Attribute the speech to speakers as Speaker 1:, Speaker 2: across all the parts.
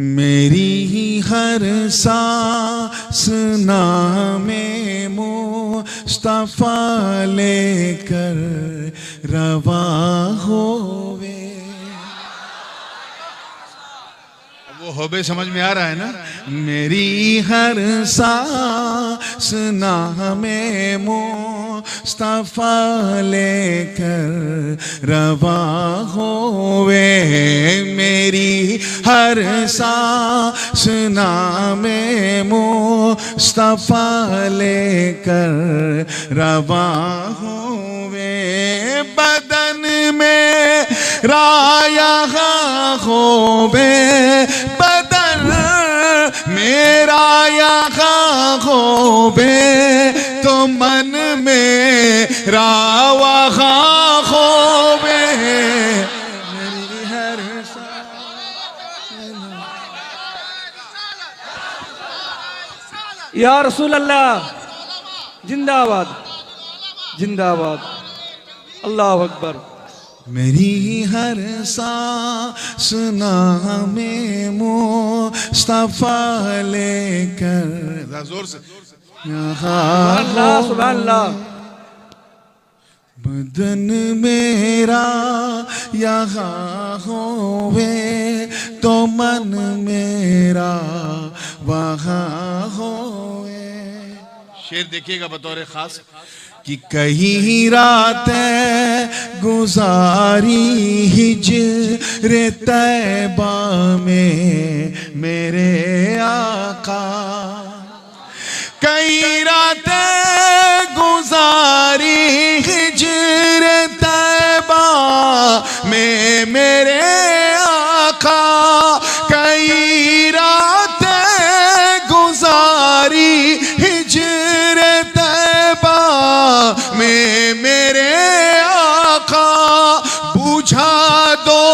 Speaker 1: मेरी ही हर सांस नामे मुस्तफा लेकर रवा होवे। वो होबे समझ में आ रहा है ना। मेरी हर सांस नामे मुस्तफा लेकर रवा होवे। मेरी हर सांस नामे मुस्तफा लेकर रवा होवे। बदन में राया होवे, बदन मेरा यहाँ होवे, तो मन में रावा होवे। मेरी हर
Speaker 2: या रसूल अल्लाह जिंदाबाद जिंदाबाद, अल्लाह अकबर।
Speaker 1: मेरी हर सांस नामे मुस्तफा लेकर जोर से
Speaker 2: अल्लाह सुभान अल्लाह।
Speaker 1: बदन मेरा यहाँ होवे, तो मन मेरा वहाँ होवे। शेर देखिएगा बतौर खास कि कहीं रातें गुजारी हिज्र तैबा में मेरे आका। कई रातें गुजारी हिज्र तैबा में मेरे आका। कई रातें गुजारी हिज्र तैबा में मेरे आका। बुझा दो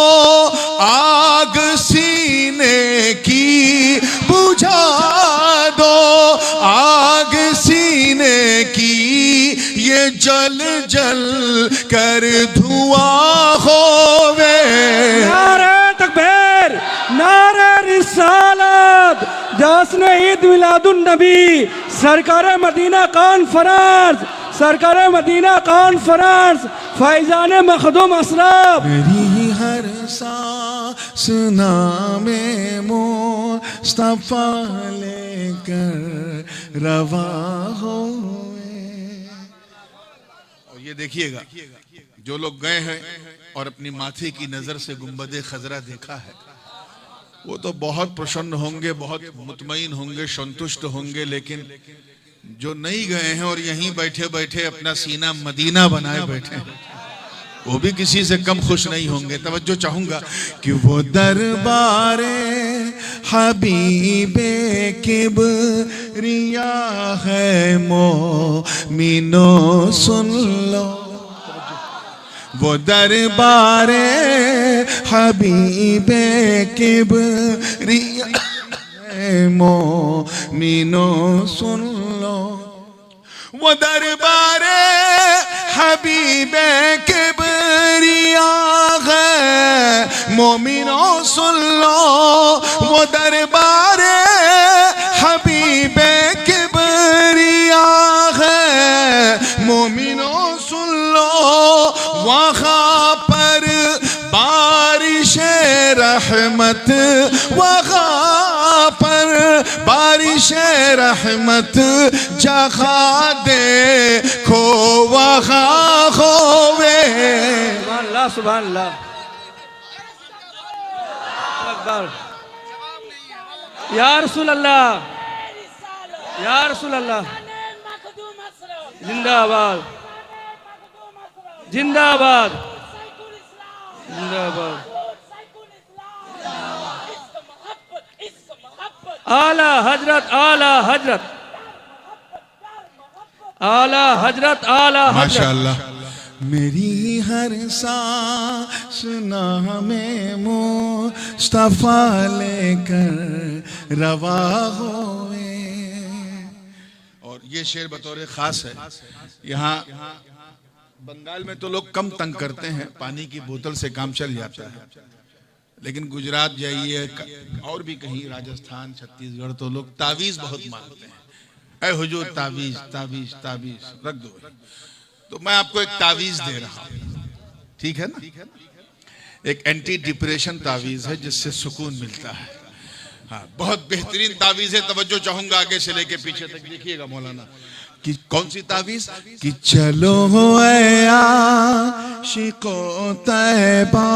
Speaker 1: आग सीने की, बुझा दो आग सीने की, ये जल जल कर धुआं होवे।
Speaker 2: नारे तकबीर, नारे रिसालत, जश्न ईद मिलादुन नबी, सरकार मदीना कॉन्फ्रेंस, सरकार Medina conference, Faizan Makhdoom Assaraf.
Speaker 1: मेरी हर सांस नामे मुस्तफा लेकर रवा होवे। और ये देखिएगा, जो लोग गए हैं और अपनी माथे की नजर से गुंबदे खजरा देखा है, वो तो बहुत प्रसन्न होंगे, बहुत मुतमईन होंगे, संतुष्ट होंगे। लेकिन जो नहीं गए हैं और यहीं बैठे बैठे अपना सीना मदीना बनाए बैठे हैं, वो भी किसी से कम खुश नहीं होंगे। तवज्जो चाहूंगा कि वो दरबारे हबीबे किबरिया है मोमिनो सुन लो। वो दरबारे हबीबे किबरिया मोमिनो सुन लो। वो दरबारे हबीबे किबरिया है मोमिनो सुन लो। वो दरबारे हबीबे किबरिया है मोमिनो सुन लो। वहाँ पर बारिश रहमत, वहाँ पर बारिश रहमत, जहाँ देखो वहाँ होवे।
Speaker 2: सुभान अल्लाह सुभान अल्लाह अकबर। या रसूल अल्लाह, या रसूल अल्लाह जिंदाबाद जिंदाबाद जिंदाबाद। आला हजरत, आला हजरत, आला हजरत, आला हजरत।
Speaker 1: माशाअल्लाह। मेरी हर सांस नामे मुस्तफा लेकर रवा होवे। और ये शेर बतौर खास है। यहाँ बंगाल में तो लोग कम तंग करते हैं, पानी की बोतल से काम चल जाता है। लेकिन गुजरात जाइए और भी कहीं, राजस्थान, छत्तीसगढ़, तो लोग तावीज बहुत मांगते हैं। ऐ हुजूर तावीज तावीज तावीज रख दो। तो मैं आपको एक तावीज दे रहा हूं, ठीक है ना? एक एंटी डिप्रेशन तावीज है जिससे सुकून मिलता है। हाँ, बहुत बेहतरीन तावीज है। तवज्जो चाहूंगा आगे से लेके पीछे तक, देखिएगा मौलाना कि कौन सी तावीज। कि चलो आशिकों तैबा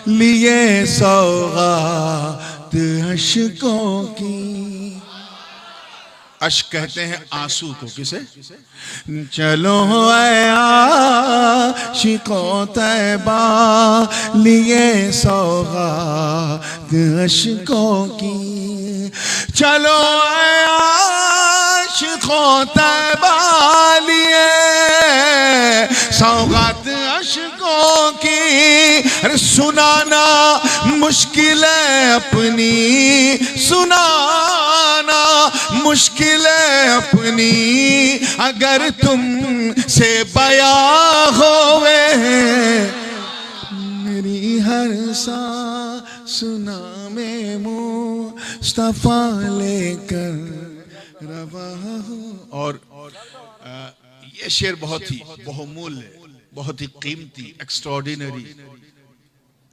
Speaker 1: लिए सौगात अशकों की। अश्क कहते हैं आंसू को, किसे? चलो आशिकों तैबा लिए सौगात अशकों की। चलो आशिकों तैबा लिए सौगात अशकों की। अरे सुनाना मुश्किल है अपनी, सुनाना मुश्किल है अपनी, अगर तुम से बया होवे मेरी हर सा सुना में मुस्तफा लेकर रवा हो। और ये शेर बहुत ही बहुमूल्य, बहुत ही कीमती, एक्स्ट्राऑर्डिनरी,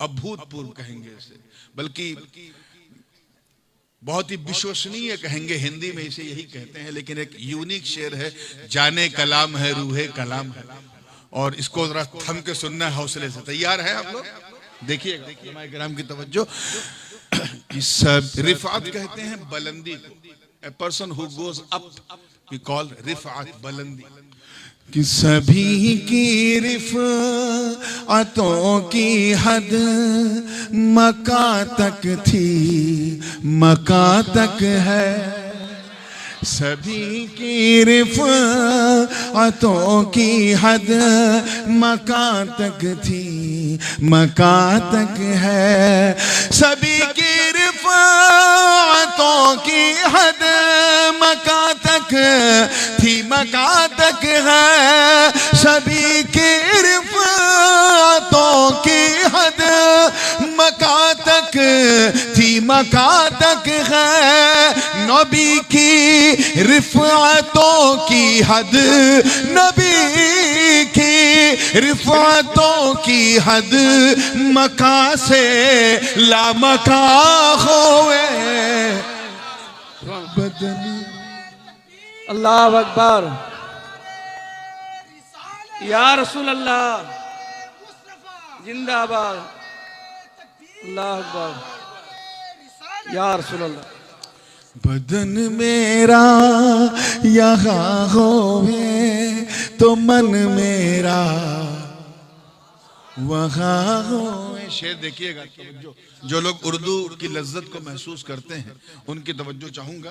Speaker 1: अभूतपूर्व कहेंगे इसे, बल्कि बहुत ही विश्वसनीय कहेंगे। हिंदी में इसे यही कहते हैं, लेकिन एक यूनिक शेर है। जाने कलाम है रूहे कलाम है, और इसको जरा थम के सुनना है हौसले से। तैयार है आप लोग? देखिएगा उलमाए किराम की तवज्जो। सब रिफात कहते हैं बुलंदी को। A person who goes up we call रिफात, बुलंदी। कि सभी की रिफ़अतों की हद मका तक थी, मका तक है। सभी की रिफ़अतों की हद मका तक थी, मका तक है। सभी की रिफ़अतों की हद मका तक थी, मका तक है। सभी की रिफ़अतों की हद मका तक थी, मका तक है। नबी की रिफ़अतों की हद, नबी की रिफ़अतों की हद मका से लामका होवे बदनी।
Speaker 2: अल्लाह अकबर। या रसूल अल्लाह जिंदाबाद। अल्लाह अकबर। या रसूल अल्लाह।
Speaker 1: बदन मेरा यहाँ होवे तो मन मेरा वहाँ होवे। शेर देखिएगा, जो लोग उर्दू की लज्जत को महसूस करते हैं उनकी तवज्जो चाहूंगा।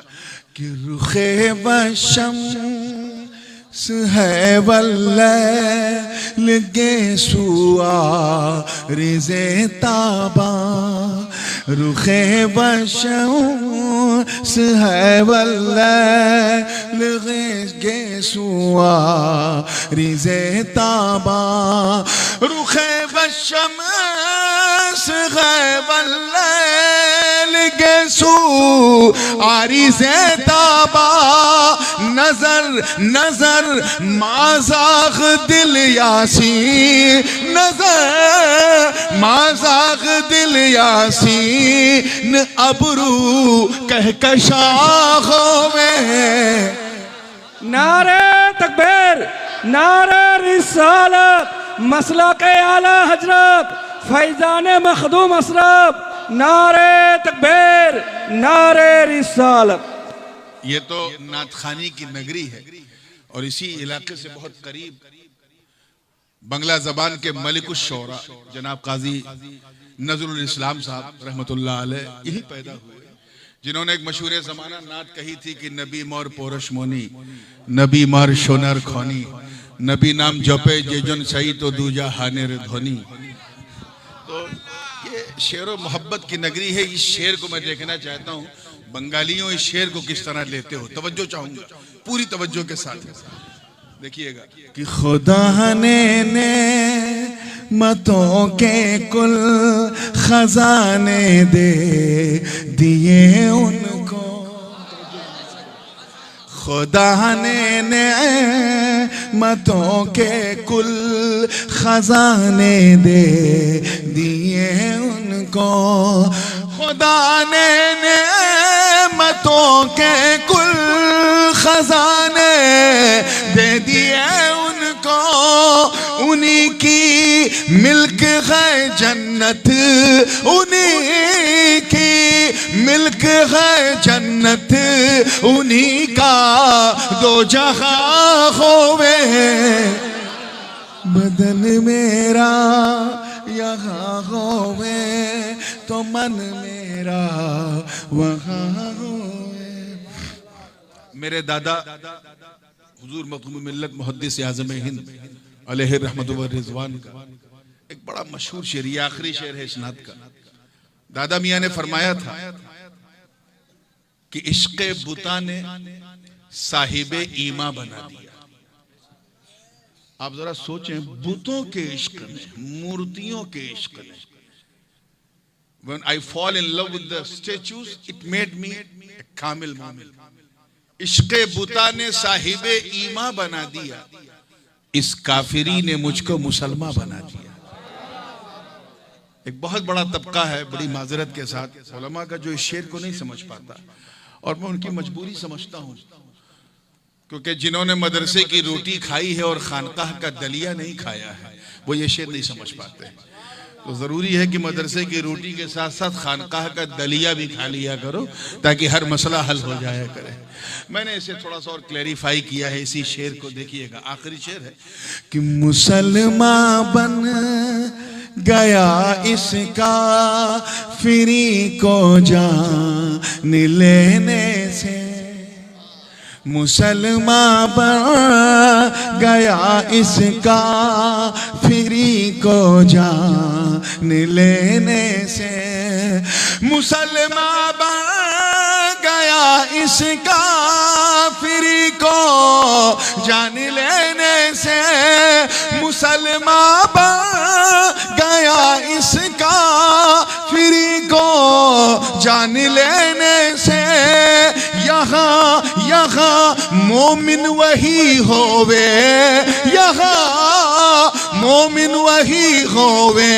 Speaker 1: कि रुखे वशम है वल्लगे सुआ रिज़े ताबा। रुखे वशम्स है वल्लगे सुआ रिज़े ताबा। रुखे वशम्स है वल्लगे सुआ रिज़े ताबा। नजर नजर माज़ाग दिल यासी, नजर माज़ाग दिल यासी। न अबरू कहकशा होवे।
Speaker 2: नारे तकबीर, नारे रिसालत, मसला के आला हजरत फैजान मखदूम अशरफ। नारे तकबीर, नारे रिसालत।
Speaker 1: ये तो नातखानी की नगरी है, और इसी इलाके से बहुत करीब बंगला जबान के मलिकुश शोरा जनाब काजी नजरुल इस्लाम साहब रहमतुल्लाह अलैह यही पैदा हुए, जिन्होंने एक मशहूर ज़माना नात कही थी कि नबी मोर पोरश मोनी, नबी मार शोनर खोनी, नबी नाम जपे जेजन सही तो दूजा हानेर धोनी। तो ये शेर व मोहब्बत की नगरी है। इस शेर को मैं देखना चाहता हूँ, बंगालियों इस शेर को किस तरह लेते हो। तवज्जो चाहूंगा, पूरी तवज्जो के साथ देखिएगा। कि खुदा ने मतों के कुल खजाने दे दिए उनको, खुदा ने मतों के कुल खजाने दे दिए उनको, खुदा ने मतों के कुल खजाने दे दिए उनको, उन्हीं की मिल्क है जन्नत, उन्हीं की मिल्क है जन्नत, उन्हीं का दो जहां होवे, बदन मेरा यहाँ होवे तो मन मेरा वहाँ होवे। मेरे दादा हुजूर मखदूम मिल्लत मुहद्दिस आज़म हिंद अलैहि रहमत व रिज़वान का एक बड़ा मशहूर शेर, ये आखिरी शेर है इस नात का। दादा मियाँ ने फरमाया था कि इश्क़ बुता ने साहिबे ईमा बना दिया। आप जरा सोचें, बुतों के इश्क ने, मूर्तियों के इश्क ने, when I fall in love with the statues, it made me a कामिल मोमिन। इश्क़ बुता ने साहिबे ईमा बना दिया, इस काफिरी ने मुझको मुसलमान बना दिया। एक बहुत बड़ा तबका है, बड़ी माजरत के साथ उलमा का, जो इस शेर को नहीं समझ पाता, और मैं उनकी मजबूरी समझता हूँ, क्योंकि जिन्होंने मदरसे की रोटी खाई है और खानकाह का दलिया नहीं खाया है, वो ये शेर नहीं समझ पाते। तो जरूरी है कि मदरसे की रोटी के साथ साथ खानकाह का दलिया भी खा लिया करो, ताकि हर मसला हल हो जाया करे। मैंने इसे थोड़ा सा और क्लैरिफाई किया है इसी शेर को, देखिएगा आखिरी शेर है कि मुसलमान बन गया इसका फिरी को जान लेने से, मुसलमान बन गया इसका फिरी को जान लेने से, मुसलमान बन गया इसका फिरी को जान लेने से, मुसलमान बन गया इसका फिरी को जान लेने से, यहाँ यहाँ मोमिन वही होवे, यहाँ मोमिन वही होवे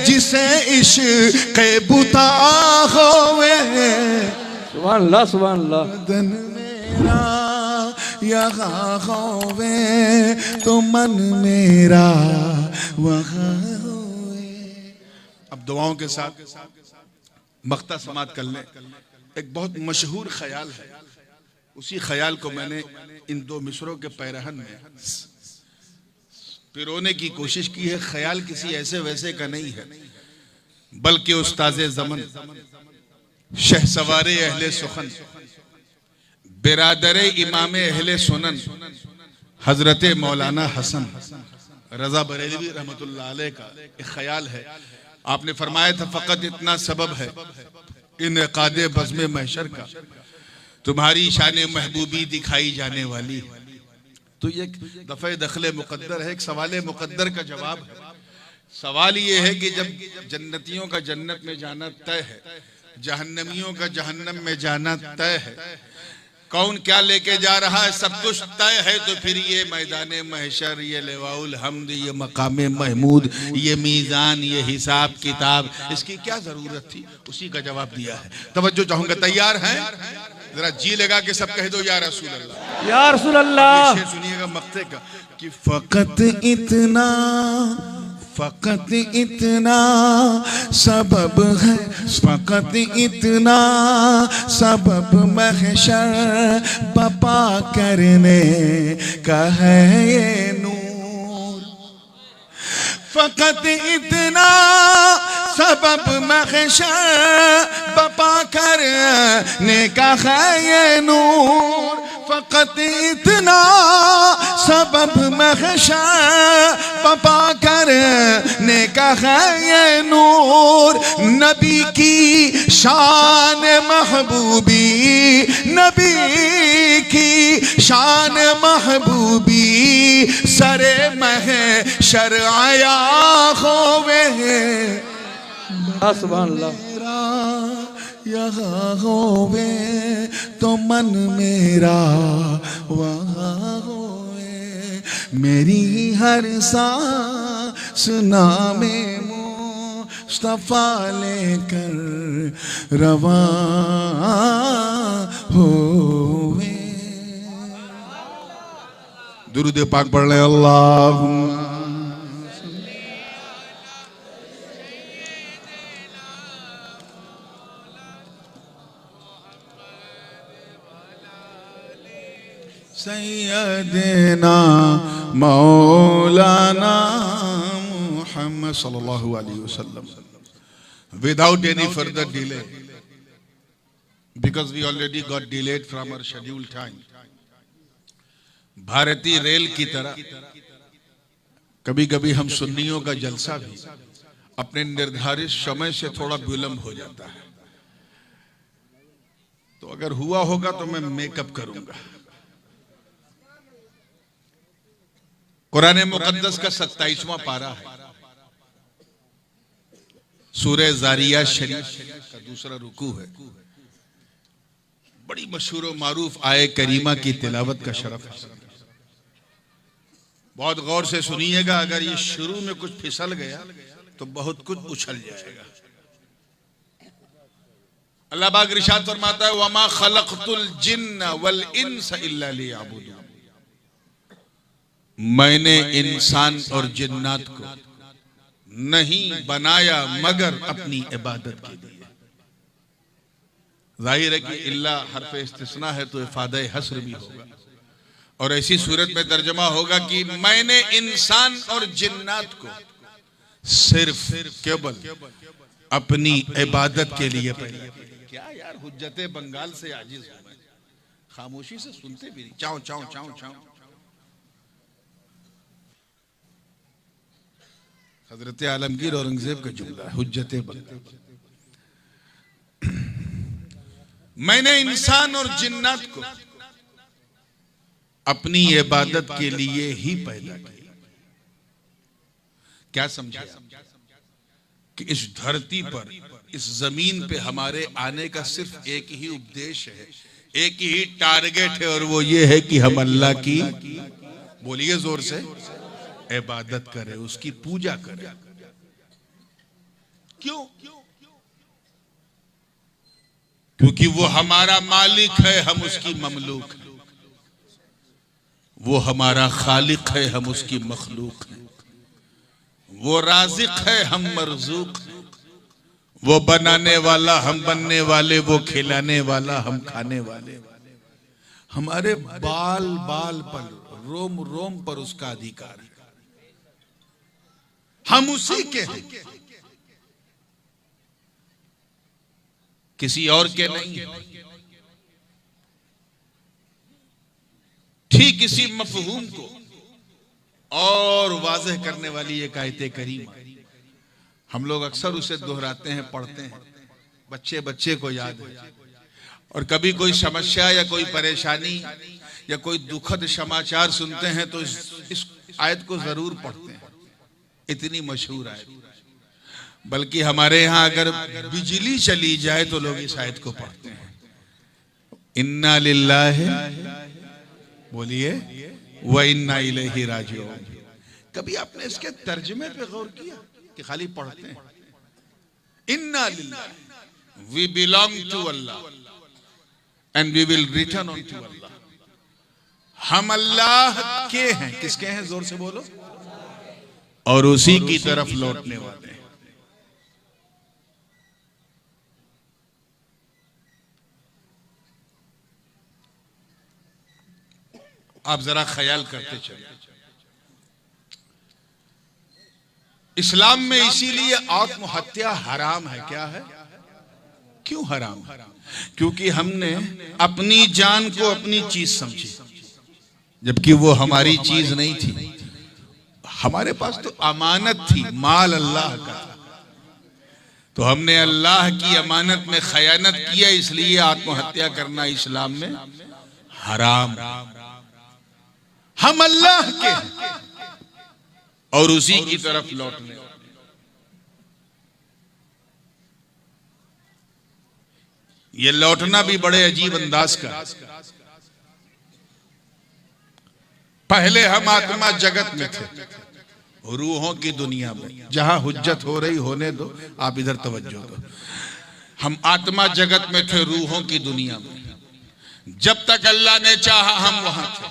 Speaker 1: जिसे इश्क़ बुता होवे।
Speaker 2: सुभान अल्लाह, सुभान अल्लाह।
Speaker 1: बदन मेरा यहाँ होवे तो मन मेरा वहाँ होवे। अब दुआओं के साथ मख्ता समात कर लें। एक बहुत मशहूर ख्याल है, उसी ख्याल को मैंने इन दो मिसरों के पैरहन में पिरोने की कोशिश की है। ख्याल किसी ऐसे वैसे का नहीं है, बल्कि उस्ताज़े ज़मन, शहसवारे अहले सुखन, बिरादरे इमामे अहले सुनन, हजरत मौलाना हसन रजा बरेलवी रहमतुल्लाह अलैह का एक ख्याल है। आपने फरमाया था, फ़कत इतना सबब है इनक़ादे बज़्म महशर का, तुम्हारी शान महबूबी दिखाई जाने वाली। तो ये दफ़े दखले मुक़द्दर है, एक सवाल मुक़द्दर का जवाब है। सवाल ये है कि जब जन्नतियों का जन्नत में जाना तय है, जहन्नमियों का जहन्नम में जाना तय है, कौन क्या लेके जा रहा है सब कुछ तय है, तो फिर ये मैदान महशर, ये लिवाउल हम्द, ये मकाम महमूद, ये मीज़ान, ये हिसाब किताब, इसकी क्या ज़रूरत थी? उसी का जवाब दिया है। तवज्जो चाहूँगा, तैयार हैं? जरा जी लगा के सब कह दो या रसूल अल्लाह,
Speaker 2: या रसूल अल्लाह।
Speaker 1: शेर सुनिएगा मक्ते का कि फ़कत इतना, फ़कत इतना सबब है, फ़कत इतना सबब महशर बपा करने का है ये नूर, फ़कत इतना सबब महशर बपा करने का है ये नूर, फ़कत इतना सबब महशर बपा करने का है ये नूर, नबी की शान महबूबी, नबी की शान महबूबी, सरे महशर आया होवे,
Speaker 2: सुभान अल्लाह।
Speaker 1: यहाँ होवे तो मन मेरा वहाँ होवे, मेरी हर सांस नामे मुस्तफा लेकर रवा होवे। दुरूद पाक पढ़ ले। अल्लाहुम्मा सैयदना मौलाना मुहम्मद सल्लल्लाहु अलैहि वसल्लम। Without any further delay, because we already got delayed from our scheduled time, भारतीय रेल की तरह कभी कभी हम सुन्नियों का जलसा भी अपने निर्धारित समय से थोड़ा विलंब हो जाता है। तो अगर हुआ होगा तो मैं मेकअप करूंगा। कुरान मुकद्दस का 27वां पारा है, सूरह ज़ारियात शरीफ का दूसरा रुकू है। बड़ी मशहूर और मारूफ आये करीमा की तिलावत का शरफ है। बहुत गौर से सुनिएगा, अगर ये शुरू में कुछ फिसल गया तो बहुत कुछ उछल जाएगा। अल्लाह पाक इरशाद फरमाता है, वमा खलक़तुल जिन्न वल इंस इल्ला लियअबुदून। मैंने इंसान और जिन्नात को नहीं बनाया मगर अपनी इबादत के लिए। जाहिर है कि इल्ला हर्फ इस्तिस्ना है तो इफादे हस्र भी होगा, और ऐसी सूरत में तर्जमा होगा कि मैंने इंसान और जिन्नात को सिर्फ केवल अपनी इबादत के लिए पैदा किया। क्या यार, हुज्जते बंगाल से आजिज हूं मैं, खामोशी से सुनते भी नहीं। चाओ चाओ चाओ चाओ। हजरत आलमगीर औरंगजेब का जुमला, हुज्जते बंगाल। मैंने इंसान और जिन्नात को अपनी इबादत के लिए ही पैदा किया। क्या समझा कि इस धरती पर, इस जमीन पे हमारे आने का सिर्फ एक ही उद्देश्य है, एक ही टारगेट है, और वो ये है कि हम अल्लाह की, बोलिए जोर से, इबादत करें, उसकी पूजा करें। क्यों? क्योंकि वो हमारा मालिक है, हम उसकी ममलूक है। वो हमारा खालिक है, हम उसकी मखलूक है। वो राज़िक है, हम मरज़ूक हैं। वो बनाने वाला, हम बनने वाले। वो खिलाने वाला, हम खाने वाले। हमारे बाल बाल पर, रोम रोम पर उसका अधिकार है। हम उसी के हैं, किसी और के नहीं है। ठीक इसी मफहूम को और वाज़ेह करने वाली एक आयत करीमा, हम लोग अक्सर उसे दोहराते हैं, पढ़ते हैं, बच्चे बच्चे को याद है। और कभी कोई समस्या या कोई परेशानी या कोई दुखद समाचार सुनते हैं तो इस आयत को जरूर पढ़ते हैं, इतनी मशहूर आयत। बल्कि हमारे यहाँ अगर बिजली चली जाए तो लोग इस आयत को पढ़ते हैं, इन्ना लिल्लाहि, बोलिए, व इन्ना इलैहि राजिऊन। कभी आपने इसके तर्जुमे पे गौर किया कि खाली पढ़ते हैं इन्ना लिल्लाहि, we belong to Allah and we will return on to Allah. हम अल्लाह के हैं, किसके हैं, जोर से बोलो, और उसी की तरफ लौटने वाले हैं। आप जरा ख्याल करते चलिए, इस्लाम में इसीलिए आत्महत्या हराम है। क्या है? क्यों हराम है? क्योंकि हमने अपनी जान को अपनी चीज समझी, जबकि वो हमारी चीज नहीं थी। हमारे पास तो अमानत थी, माल अल्लाह का था, तो हमने अल्लाह की अमानत में खयानत किया, इसलिए आत्महत्या करना इस्लाम में हराम। हम अल्लाह के हैं और उसी की तरफ लौटने। ये लौटना भी बड़े अजीब अंदाज का। पहले हम आत्मा जगत में थे, रूहों की दुनिया में, जहां हुज्जत हो रही होने दो, आप इधर तवज्जो दो। हम आत्मा जगत में थे, रूहों की दुनिया में। जब तक अल्लाह ने चाहा हम वहां थे।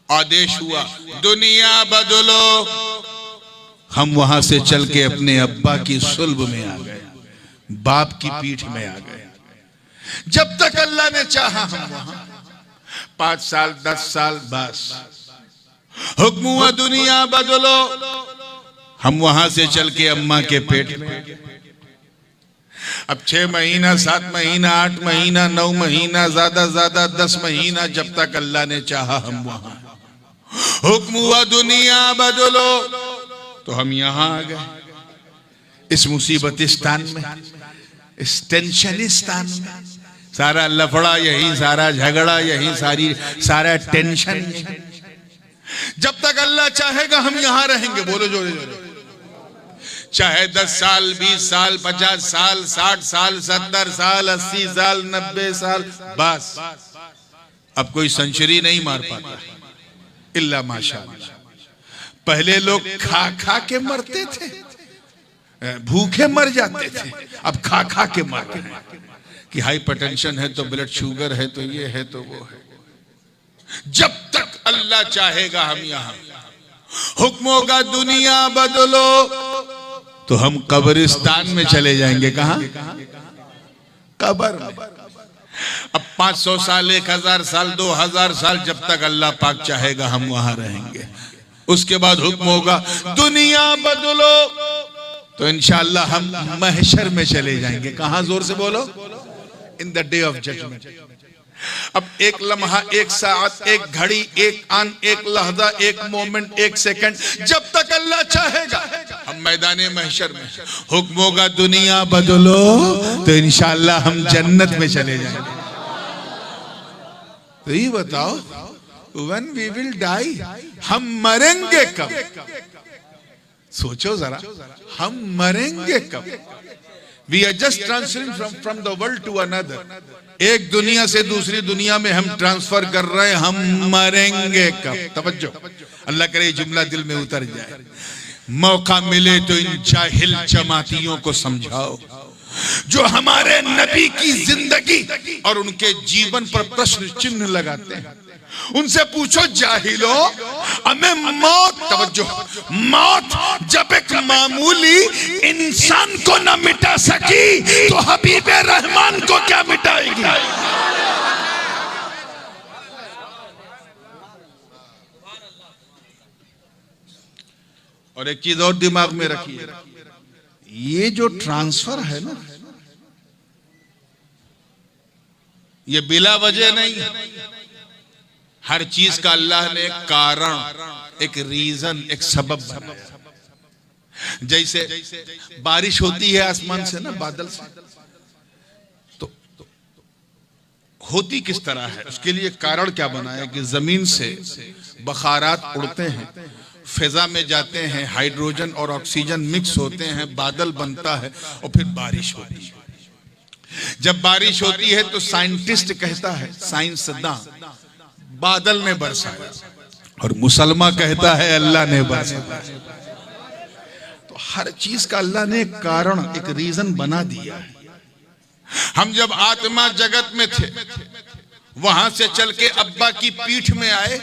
Speaker 1: आदेश हुआ दुनिया बदलो, हम वहां से चल के अपने अब्बा की सुल्ब में आ गए, बाप की पीठ में आ गए। जब तक अल्लाह ने चाहा हम वहां, 5 साल 10 साल बस हुक्म हुआ दुनिया बदलो, हम वहां से चल के अम्मा के पेट में। अब 6 महीना 7 महीना 8 महीना 9 महीना ज्यादा 10 महीना, जब तक अल्लाह ने चाहा हम वहां। हुक्म हुआ दुनिया बदलो, तो हम यहां आ गए, इस मुसीबतिस्तान में, इस टेंशनिस्तान में। सारा लफड़ा यही, सारा झगड़ा यही, सारा टेंशन। जब तक अल्लाह चाहेगा हम यहां रहेंगे। बोलो जोरे जोरे। चाहे 10 साल 20 साल 50 साल 60 साल 70 साल 80 साल 90 साल, बस अब कोई सेंचुरी नहीं मार पाता इल्ला माशाअल्लाह। पहले लोग खा खा के मरते थे, भूखे मर जाते थे, अब खा खा के मर रहे हैं कि हाइपरटेंशन है तो ब्लड शुगर है तो ये है तो वो है। जब तक अल्लाह चाहेगा हम यहां। हुक्म होगा दुनिया बदलो, तो हम कब्रिस्तान में चले जाएंगे। कहां? कब्र में। अब 500 साल 1000 साल 2000 साल, जब तक अल्लाह पाक चाहेगा हम वहां रहेंगे। उसके बाद हुक्म होगा दुनिया बदलो, तो इंशाअल्लाह हम महशर में चले जाएंगे। कहां? जोर से बोलो। In the day of judgement. अब एक लम्हा, एक साथ, एक घड़ी, एक आन, एक लहजा, एक मोमेंट, एक सेकंड, जब तक अल्लाह चाहेगा हम मैदाने महशर में। हुक्म होगा दुनिया बदलो, तो इंशाअल्लाह हम जन्नत में चले जाएंगे। तो ये बताओ, when we will die, हम मरेंगे कब? सोचो जरा, हम मरेंगे कब? We are just transferring from the world to another. एक दुनिया से दूसरी दुनिया में हम ट्रांसफर कर रहे हैं। हम मरेंगे कब? तवज्जो, अल्लाह करे जुमला दिल में उतर जाए। मौका मिले तो इन जाहिल जमातियों को समझाओ जो हमारे नबी की जिंदगी और उनके जीवन पर प्रश्न चिन्ह लगाते हैं। उनसे पूछो जाहिलो, हमें मौत, तवज्जो, मौत जब एक मामूली इंसान को न मिटा सकी तो हबीबे रहमान को क्या मिटाएगी? और एक चीज और दिमाग में रखिए, ये जो ट्रांसफर है ना, ये बिला वजह नहीं है। हर चीज का अल्लाह ने कारण, एक रीजन, एक सबब बनाया। जैसे बारिश होती है आसमान से ना, बादल से, तो होती किस तरह है? उसके लिए कारण क्या बनाया कि जमीन से बखारात उड़ते हैं, फिजा में जाते हैं, हाइड्रोजन और ऑक्सीजन मिक्स होते हैं, बादल बनता है और फिर बारिश होती है। जब बारिश होती है तो साइंटिस्ट कहता है, साइंसदां, बादल ने बरसाया, और मुसलमान कहता है अल्लाह ने बरसाया। तो हर चीज का अल्लाह ने एक कारण, एक रीजन बना दिया है। हम जब आत्मा जगत में थे, वहां से चल के अब्बा की पीठ में आए,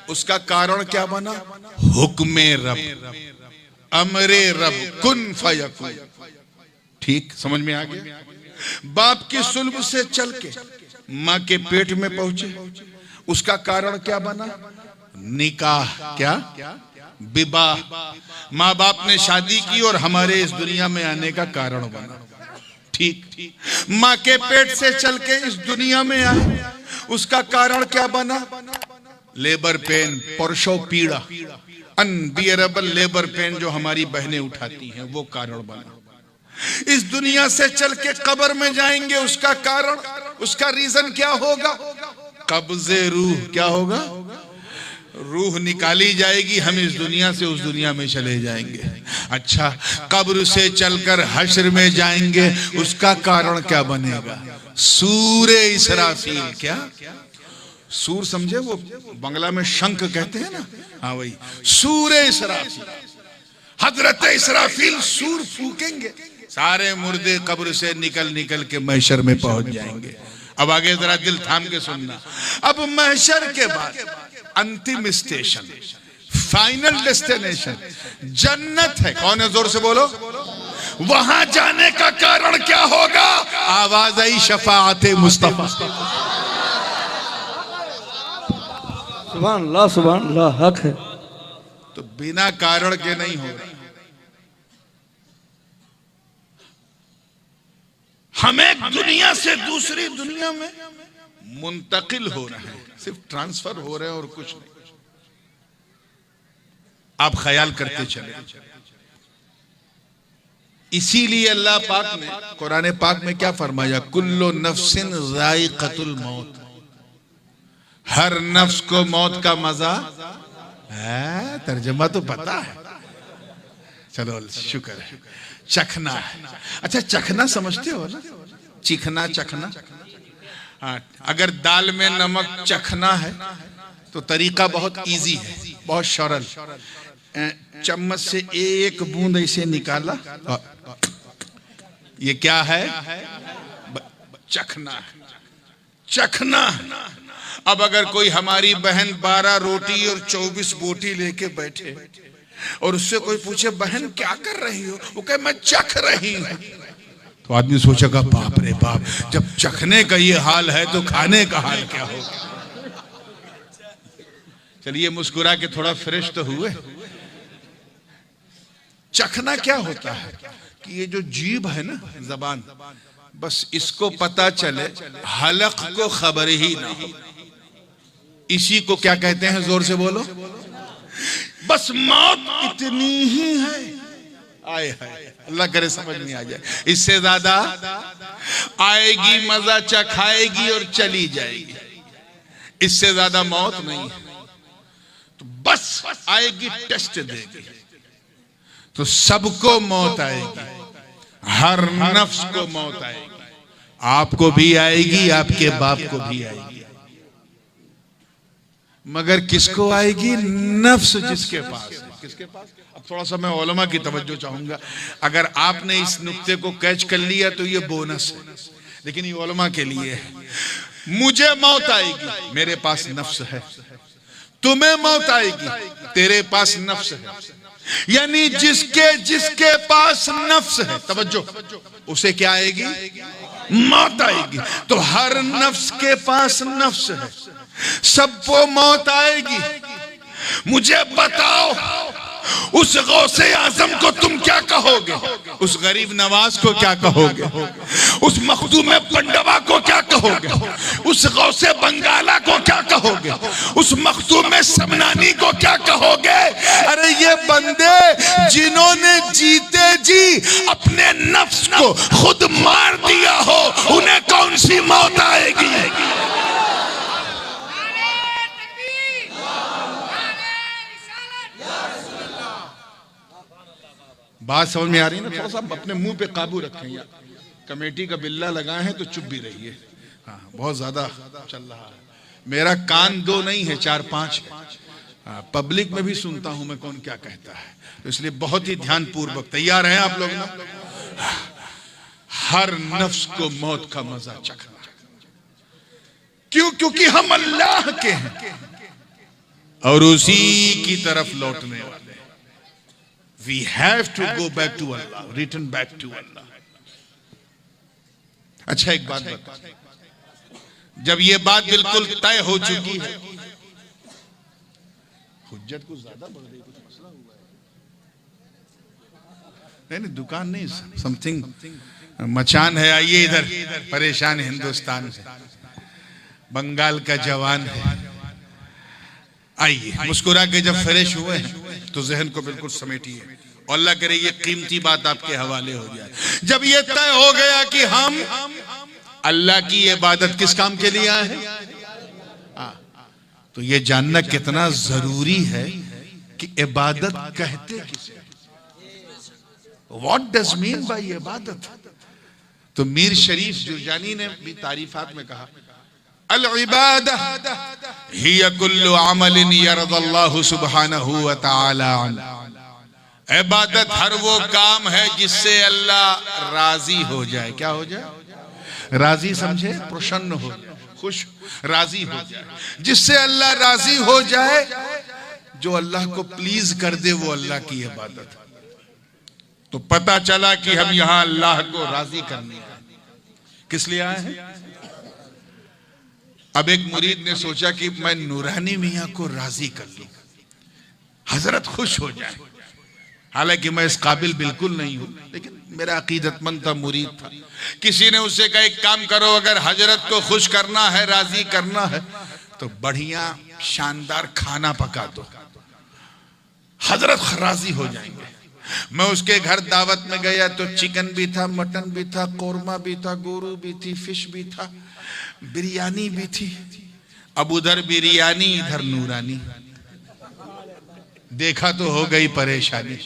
Speaker 1: उसका कारण क्या बना? हुक्मे रब, अमरे रब, कुन फयकुन। ठीक समझ में आ गया? बाप की सुल्ब से चल के माँ के पेट में पहुंचे, उसका कारण क्या बना? निकाह, क्या? विवाह। माँ बाप ने शादी की और हमारे इस दुनिया में आने का कारण बना। ठीक, माँ के पेट से चल के इस दुनिया में आए, उसका कारण क्या बना? लेबर पेन, प्रसव पीड़ा। अनबियरेबल लेबर पेन जो हमारी बहनें उठाती हैं, वो कारण बना। इस दुनिया से चल के कब्र में जाएंगे, उसका कारण, उसका रीजन क्या होगा? कब्ज़े रूह। क्या होगा? रूह निकाली जाएगी, हम इस दुनिया से उस दुनिया में चले जाएंगे। अच्छा, कब्र से चलकर हश्र में जाएंगे, उसका कारण क्या बनेगा? सूरे इसराफील। क्या? सूर समझे? वो बंगला में शंख कहते हैं ना, हाँ वही सूरे इसराफील। हजरत इसराफील सूर फूकेंगे, सारे मुर्दे कब्र से निकल निकल के महशर में पहुंच जाएंगे। अब आगे जरा दिल थाम के सुनना। अब महशर के बाद अंतिम स्टेशन, फाइनल डेस्टिनेशन जन्नत है। कौन है? जोर से बोलो। वहां जाने का कारण क्या होगा? आवाज आई शफाअते मुस्तफा।
Speaker 2: सुभान अल्लाह, हक है।
Speaker 1: तो बिना कारण के नहीं हो रहा। हमें दुनिया से दूसरी दुनिया में मुंतकिल हो रहे हैं, सिर्फ ट्रांसफर हो रहे हैं और कुछ नहीं। आप ख्याल करते चले। इसीलिए अल्लाह पाक ने कुरान पाक में क्या फरमाया? कुल्लु नफ्सिन ज़ाइक़तुल मौत। हर नफ्स को मौत का मजा है। तर्जुमा तो पता है, चलो शुक्र है। चखना है। अच्छा, चखना समझते हो ना? चिखना, चखना। हाँ, अगर दाल में नमक चखना है तो तरीका बहुत इजी है, बहुत सरल। चम्मच से एक बूंद ऐसे निकाला, ये क्या है? चखना है, चखना। अब अगर कोई हमारी बहन 12 रोटी और 24 बोटी लेके बैठे और उससे कोई पूछे बहन क्या कर रही हो, वो कहे मैं चख रही हूं, तो आदमी सोचेगा बाप रे बाप, जब चखने का ये हाल है तो खाने का हाल क्या होगा। चलिए मुस्कुरा के थोड़ा फ्रेश तो हुए। चखना क्या होता है कि ये जो जीभ है ना, जबान, बस इसको पता चले, हलक को खबर ही ना हो। इसी को क्या कहते हैं? जोर से बोलो। बस मौत इतनी ही है। आए हाय, अल्लाह करे समझ में आ जाए। इससे ज्यादा आएगी, मजा चखाएगी और चली जाएगी। इससे ज्यादा मौत नहीं है। तो बस आएगी, टेस्ट देगी, तो सबको मौत आएगी, हर नफ्स को मौत आएगी। आपको भी आएगी, आपके बाप को भी आएगी, मगर किसको आएगी? नफ्स जिसके पास है। किसके पास? अब थोड़ा सा मैं उलमा की तवज्जो चाहूंगा। अगर आपने इस नुक्ते को कैच कर लिया तो ये बोनस है, लेकिन ये उलमा के लिए है। मुझे मौत आएगी, मेरे पास नफ्स है। तुम्हें मौत आएगी, तेरे पास नफ्स है। यानी जिसके पास नफ्स है, तवज्जो, उसे क्या आएगी? मौत आएगी। तो हर नफ्स के पास नफ्स है, सबको मौत आएगी। मुझे बताओ, उस गौसे आजम को तुम क्या कहोगे? उस गरीब नवाज को क्या कहोगे? उस मखदूम पंडवा को क्या कहोगे? उस गौसे बंगाला को क्या कहोगे? उस मखदूम समनानी को क्या कहोगे? अरे ये बंदे जिन्होंने जीते जी अपने नफ्स को खुद मार दिया हो, उन्हें कौन सी मौत आएगी? बात समझ में आ रही है ना? थोड़ा सा अपने मुंह पे काबू रखें। यार कमेटी का बिल्ला लगाए हैं तो चुप भी रहिए। हाँ, बहुत ज्यादा चल रहा है। मेरा कान 2 नहीं है, 4-5 है। हाँ, पब्लिक में भी सुनता हूं मैं कौन क्या कहता है, तो इसलिए बहुत ही ध्यान पूर्वक। तैयार हैं आप लोग ना? हर नफ्स को मौत का मजा चखना। क्यों? क्योंकि हम अल्लाह के हैं और उसी की तरफ लौटने वाले। We have to go back to Allah, return back to Allah. अच्छा, एक बात बता, जब ये बात बिल्कुल तय हो चुकी है, हुज्जत कुछ ज्यादा बढ़ गई, कुछ मसला हुआ है? नहीं, दुकान नहीं, समथिंग मचान है। आइए इधर, परेशान हिंदुस्तान से, बंगाल का जवान है। आइए, मुस्कुरा के जब फ्रेश हुए हैं तो जहन को बिल्कुल समेटिए, और अल्लाह करे ये कीमती बात आपके हवाले हो जाए। जब ये तय हो गया कि हम अल्लाह की इबादत किस काम के लिए आए हैं, तो ये जानना कितना जरूरी है कि इबादत कहते किसे, व्हाट डज मीन बाय इबादत। तो मीर शरीफ जुरजानी ने भी तारीफात में कहा, अल इबादह हिया कुल्लु अमलिन यरदल्लाहु सुब्हानहु व तआला। इबादत हर वो काम है जिससे अल्लाह राजी हो जाए। क्या हो जाए? राजी समझे, प्रसन्न हो जाए, खुश, राजी हो जाए। जिससे अल्लाह राजी हो जाए, जो अल्लाह को प्लीज कर दे, वो अल्लाह की इबादत। तो पता चला कि हम यहां अल्लाह को राजी करने आए। किस लिए आए हैं? अब एक मुरीद ने सोचा कि मैं नूरानी मियां को राजी कर लूं, हजरत खुश हो जाए। हालांकि मैं इस काबिल बिल्कुल नहीं हूं, लेकिन मेरा अकीदतमंद था, मुरीद था। किसी ने उससे कहा एक काम करो, अगर हजरत को खुश करना है, राजी करना है, तो बढ़िया शानदार खाना पका दो, हजरत राजी हो जाएंगे। मैं उसके घर दावत में गया तो चिकन भी था, मटन भी था, कोरमा भी था, गोरू भी थी, फिश भी था, बिरयानी भी थी। अब उधर बिरयानी, इधर नूरानी। देखा तो हो गई परेशानी।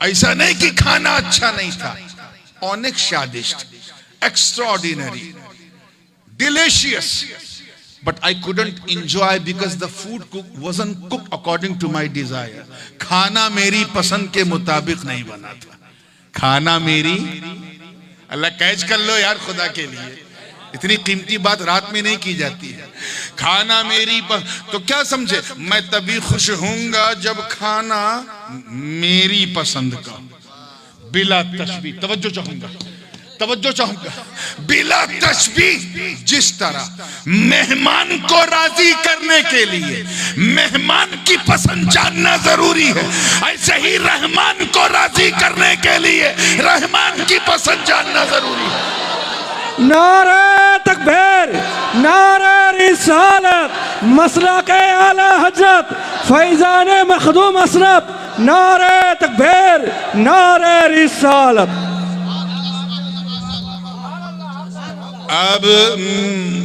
Speaker 1: ऐसा नहीं कि खाना अच्छा नहीं था, अनेक स्वादिष्ट, extraordinary, delicious, but I couldn't enjoy because the food wasn't cooked according to my desire. खाना मेरी पसंद के मुताबिक नहीं बना था। खाना मेरी, अल्लाह कैच कर लो यार खुदा के लिए, इतनी कीमती बात रात में नहीं की जाती है। खाना मेरी तो क्या समझे, मैं तभी खुश होऊंगा जब खाना मेरी पसंद का, बिला तशबीह, तवज्जो चाहूंगा, बिला तशबीह। जिस तरह मेहमान को राजी करने के लिए मेहमान की पसंद जानना जरूरी है, ऐसे ही रहमान को राजी करने के लिए रहमान की पसंद जानना जरूरी है।
Speaker 2: नारे तकबीर, नारे रिसालत, मसला के आला हजरत फैजान मखदूम असरफ, नारे तकबीर, नारे रिसालत।
Speaker 1: अब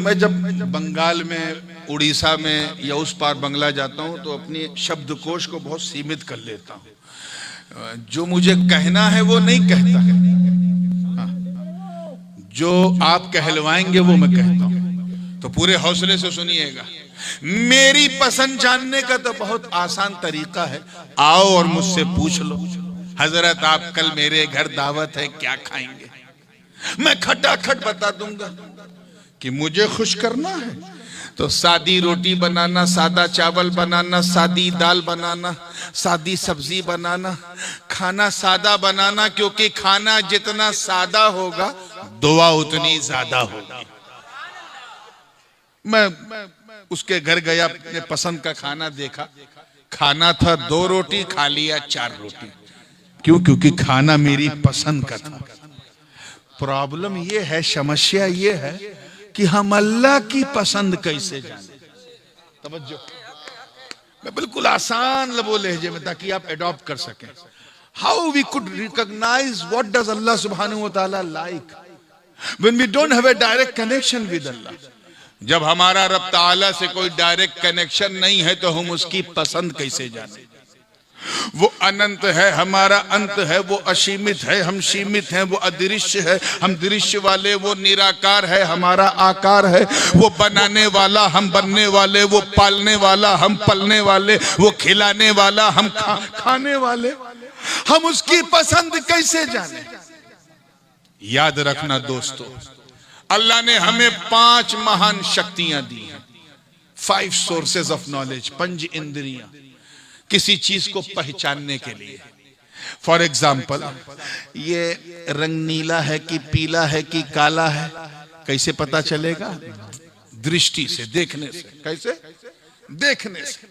Speaker 1: मैं जब बंगाल में, उड़ीसा में या उस पार बंगला जाता हूं तो अपनी शब्दकोश को बहुत सीमित कर लेता हूं। जो मुझे कहना है वो नहीं कहता है, जो आप कहलवाएंगे वो मैं कहता हूं। तो पूरे हौसले से सुनिएगा। मेरी पसंद जानने का तो बहुत आसान तरीका है, आओ और मुझसे पूछ लो, हजरत आप कल मेरे घर दावत है, क्या खाएंगे? मैं खटाखट बता दूंगा कि मुझे खुश करना है तो सादी रोटी बनाना, सादा चावल बनाना, सादी दाल बनाना, सादी सब्जी बनाना, खाना सादा बनाना, क्योंकि खाना जितना सादा होगा दुआ उतनी ज्यादा होगी। मैं उसके घर गया, अपने पसंद का खाना देखा, खाना था 2 रोटी, खा लिया 4 रोटी। क्यों? क्योंकि खाना मेरी पसंद का था। प्रॉब्लम ये है, समस्या ये है कि हम अल्लाह की पसंद कैसे जाने। तवज्जो, मैं बिल्कुल आसान लबो लहजे में, ताकि आप एडॉप्ट कर सकें। How we could recognise what does Allah सुब्हानहू व तआला like when we don't have a direct connection with Allah. जब हमारा रब ताला से कोई डायरेक्ट कनेक्शन नहीं है तो हम उसकी पसंद कैसे जाने? वो अनंत है, हमारा अंत है, वो असीमित है, हम सीमित हैं, वो अदृश्य है, हम दृश्य वाले, वो निराकार है, हमारा आकार है, वो बनाने वाला, हम बनने वाले, वो पालने वाला, हम पलने वाले, वो खिलाने वाला, हम खाने वाले। हम उसकी पसंद कैसे जाने? याद रखना दोस्तों, अल्लाह ने हमें 5 महान शक्तियां दी हैं, 5 सोर्सेज ऑफ नॉलेज, 5 इंद्रियां, किसी चीज को पहचानने के लिए। फॉर एग्जाम्पल, ये रंग नीला है कि पीला है कि काला है, कैसे पता चलेगा? दृष्टि से, देखने से। कैसे? देखने से।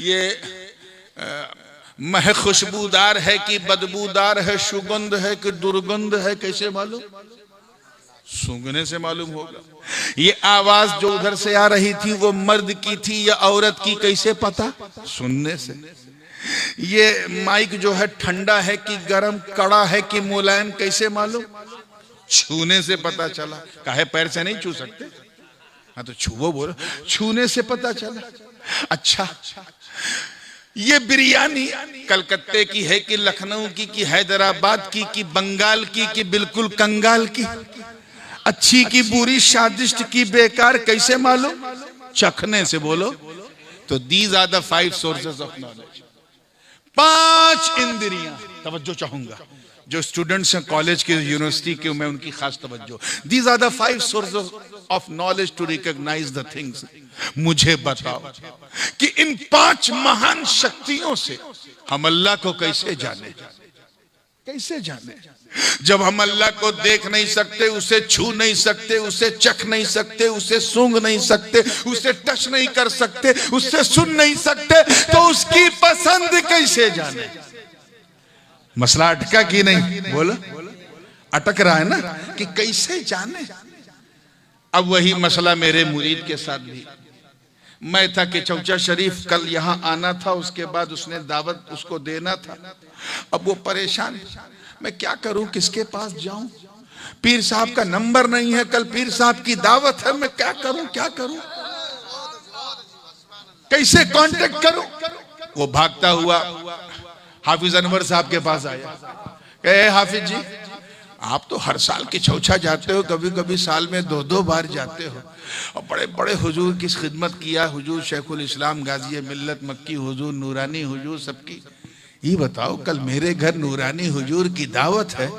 Speaker 1: ये मह खुशबूदार है कि बदबूदार है, सुगंध है कि दुर्गंध है, कैसे मालूम? सूंघने से मालूम होगा। ये आवाज जो उधर से आ रही थी वो मर्द की थी या औरत की, कैसे पता? सुनने से। ये माइक जो है ठंडा है कि गर्म, कड़ा है कि मुलायम, कैसे मालूम? छूने से पता चला। काहे पैर से नहीं छू सकते? हाँ तो छुओ, बोलो। छूने से पता चला। अच्छा, ये बिरयानी कलकत्ते की है कि लखनऊ की कि हैदराबाद की कि बंगाल की कि बिल्कुल कंगाल की? अच्छी की बुरी, स्वादिष्ट की बेकार, कैसे मालूम? चखने से, बोलो। तो these are the 5 sources of knowledge. 5 इंद्रियां। तवज्जो चाहूंगा जो स्टूडेंट्स हैं कॉलेज के, यूनिवर्सिटी के, मैं उनकी खास तवज्जो। These are the 5 sources of knowledge to recognise the things. मुझे बताओ कि इन 5 महान शक्तियों से हम अल्लाह को कैसे जाने? कैसे जाने? जब हम अल्लाह को देख नहीं सकते, उसे छू नहीं सकते, उसे चख नहीं सकते, उसे सूंघ नहीं सकते, उसे टच नहीं कर सकते, उससे सुन नहीं सकते, तो उसकी पसंद कैसे जाने? मसला अटका कि नहीं? बोलो। अटक रहा है ना कि कैसे जाने। अब वही मसला मेरे मुरीद के साथ भी। मैं था कि चौचा शरीफ कल यहां आना था, उसके बाद उसने दावत उसको देना था। अब वो परेशान, मैं क्या करूं, किसके पास जाऊं? पीर साहब का नंबर नहीं है, कल पीर साहब की दावत है, मैं क्या करूं, क्या करूं, कैसे कांटेक्ट करूं? वो भागता हुआ हाफिज अनवर साहब के पास आया। कहे हाफिज जी, आप तो हर साल की चौचा जाते हो, कभी कभी साल में 2-2 बार जाते हो, और बड़े बड़े हुजूर की खिदमत किया, हुजूर शेखुल इस्लाम गाजी मिल्लत मक्की हुजूर, नूरानी हुजूर सबकी। ये बताओ, कल मेरे घर नूरानी हुजूर की दावत है,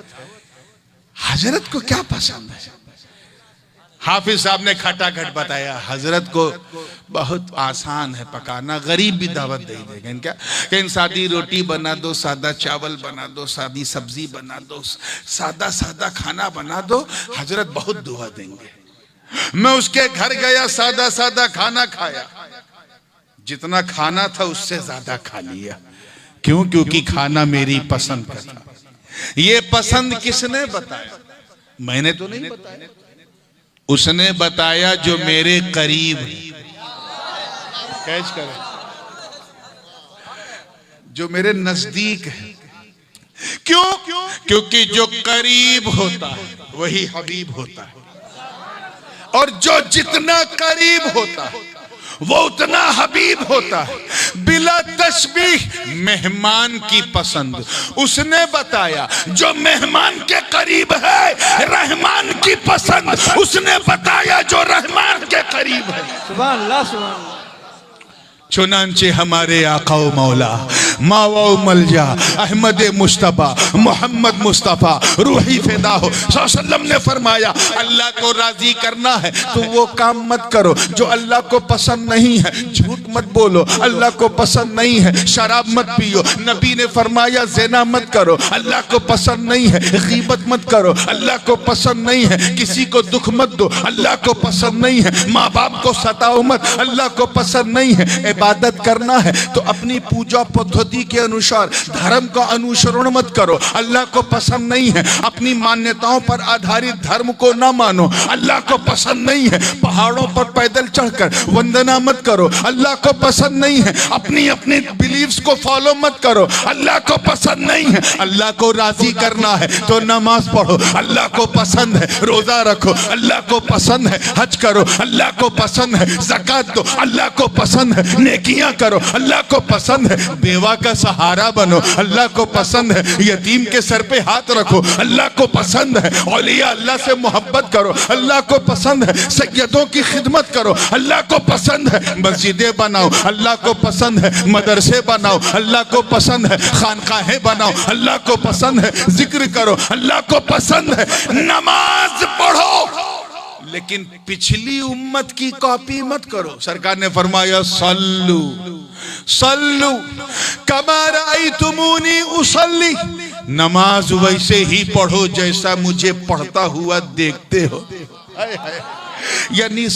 Speaker 1: हजरत को क्या पसंद है? हाफिज साहब ने खटाखट बताया, हजरत को बहुत आसान है पकाना, गरीब भी दावत दे देगा। इनका कहीं सादी रोटी बना दो, सादा चावल बना दो, सादी सब्जी बना दो, सादा सादा खाना बना दो, हजरत बहुत दुआ देंगे। मैं उसके घर गया, सादा सादा खाना खाया, जितना खाना था उससे ज्यादा खा लिया। क्यों? क्योंकि खाना मेरी पसंद का था। ये पसंद किसने बताया? मैंने तो नहीं बताया, उसने बताया जो मेरे करीब। कैच करें, जो मेरे नजदीक है। क्यों? क्योंकि जो करीब होता है वही हबीब होता है, और जो जितना करीब होता है वो उतना हबीब होता है। बिला तशबीह मेहमान की पसंद। उसने बताया जो मेहमान के करीब है रहमान की पसंद। उसने बताया जो रहमान के करीब है।
Speaker 2: सुभान अल्लाह, सुभान अल्लाह।
Speaker 1: चुनांचे हमारे आका मौला मावा मलजा अहमद मुस्तफा मोहम्मद मुस्तफा रूही फिदा हो सल्लम ने फरमाया, अल्लाह को राजी करना है तो वो काम मत करो जो अल्लाह को पसंद नहीं है। झूठ मत बोलो, अल्लाह को पसंद नहीं है। शराब मत पियो, नबी ने फरमाया ज़िना मत करो, अल्लाह को पसंद नहीं है। गीबत मत करो, अल्लाह को पसंद नहीं है। किसी को दुख मत दो, अल्लाह को पसंद नहीं है। माँ बाप को सताओ मत, अल्लाह को पसंद नहीं है। इबादत करना है तो अपनी पूजा पद्धति के अनुसार धर्म का अनुसरण मत करो, अल्लाह को पसंद नहीं है। अपनी मान्यताओं पर आधारित धर्म को ना मानो, अल्लाह को पसंद नहीं है। पहाड़ों पर पैदल चढ़कर वंदना मत करो, अल्लाह को पसंद नहीं है। अपनी अपनी बिलीव्स को फॉलो मत करो, अल्लाह को पसंद नहीं है। अल्लाह को राजी करना है तो नमाज पढ़ो, अल्लाह को पसंद है। रोजा रखो, अल्लाह को पसंद है। हज करो, अल्लाह को पसंद है। ज़कात दो, अल्लाह को पसंद है। नेकियां करो, अल्लाह को पसंद है। बेवा का सहारा बनो, अल्लाह को पसंद है। यतीम के सर पे हाथ रखो, अल्लाह को पसंद है। औलिया अल्लाह से मोहब्बत करो, अल्लाह को पसंद है। सैयदों की खिदमत करो, अल्लाह को पसंद है। मस्जिदें बनाओ, अल्लाह को पसंद है। मदरसे बनाओ, अल्लाह को पसंद है। खानकाहें बनाओ, अल्लाह को पसंद है। जिक्र करो, अल्लाह को पसंद है। नमाज पढ़ो, लेकिन पिछली उम्मत की कॉपी मत करो। सरकार ने फरमाया सल्लू सल्लू कमा रअयतुमूनी उसल्ली, नमाज वैसे ही पढ़ो जैसा मुझे पढ़ता हुआ देखते हो। यानी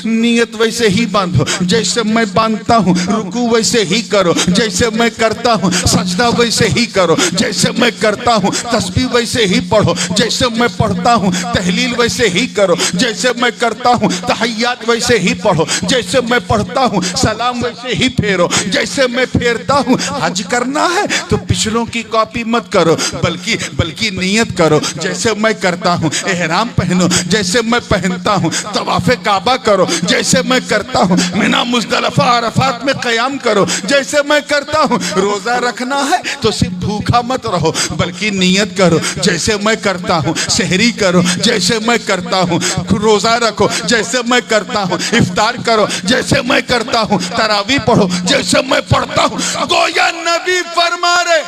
Speaker 1: नियत वैसे ही बांधो जैसे मैं बांधता हूँ, रुकू वैसे ही करो जैसे मैं करता हूँ, सजदा वैसे ही करो जैसे मैं करता हूँ, तस्बीह वैसे ही पढ़ो जैसे मैं पढ़ता हूँ, तहलील वैसे ही करो जैसे मैं करता हूँ, तहय्यात वैसे ही पढ़ो जैसे मैं पढ़ता हूँ, सलाम वैसे ही फेरो जैसे मैं फेरता हूँ। हज करना है तो पिछलों की कॉपी मत करो, बल्कि नियत करो जैसे मैं करता हूँ, एहराम पहनो जैसे मैं पहनता हूँ, तवाफ़े काबा करो जैसे मैं करता हूँ, मिना मुज़दलिफ़ा अरफात में क़याम करो जैसे मैं करता हूँ। रोजा रखना है तो सिर्फ भूखा मत रहो बल्कि नियत करो जैसे मैं करता हूँ, सहरी करो जैसे मैं करता हूँ, रोजा रखो जैसे मैं करता हूँ, इफ्तार करो जैसे मैं करता हूँ, तरावी पढ़ो जैसे मैं पढ़ता हूँ। गोया नबी फरमा रहे,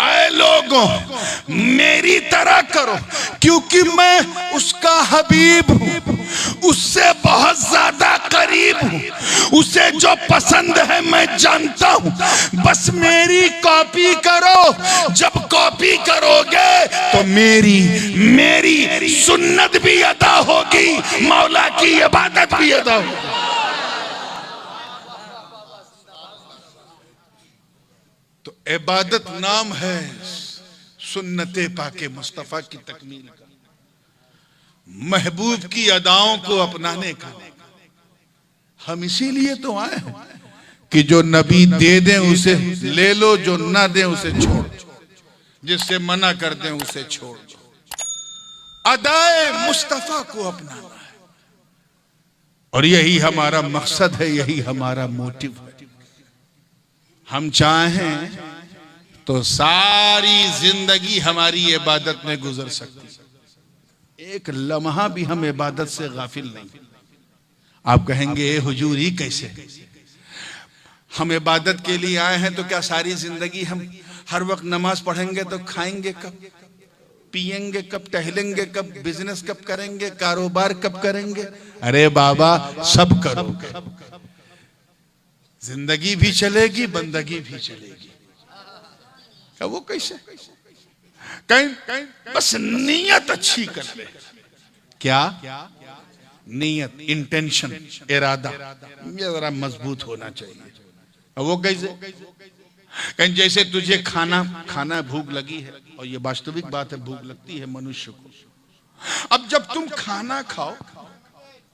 Speaker 1: ऐ लोगों मेरी तरह करो क्योंकि मैं उसका हबीब हूँ, उससे बहुत ज्यादा करीब हूँ, उसे जो पसंद है मैं जानता हूँ, बस मेरी कॉपी करो। जब कॉपी करोगे तो मेरी सुन्नत भी अदा होगी, मौला की इबादत भी अदा होगी। तो इबादत नाम है सुन्नते पाके मुस्तफा की तकमील का, महबूब की अदाओं को अपनाने का। हम इसीलिए तो आए हैं कि जो नबी दे दें उसे ले लो, जो ना दें उसे छोड़ दो, जिससे मना कर दें उसे छोड़ दो। अदाए मुस्तफा को अपनाना है और यही हमारा मकसद है, यही हमारा मोटिव है। हम चाहें तो सारी जिंदगी हमारी इबादत में गुजर सकती है, एक लम्हा भी हम इबादत से गाफिल नहीं। आप कहेंगे ए हुजूर ही कैसे? हम इबादत के लिए आए हैं तो क्या सारी जिंदगी हम हर वक्त नमाज पढ़ेंगे तो खाएंगे कब, पिएंगे कब, टहलेंगे कब, बिजनेस कब करेंगे, कारोबार कब करेंगे? अरे बाबा सब करोगे, जिंदगी भी चलेगी, बंदगी भी चलेगी। क्या वो कैसे? कहीं बस नियत अच्छी कर ले। क्या नियत, इंटेंशन, इरादा ये जरा मजबूत होना चाहिए। अब वो कैसे? कहीं जैसे तुझे खाना भूख लगी है, और ये वास्तविक बात है, भूख लगती है मनुष्य को। अब जब तुम खाना खाओ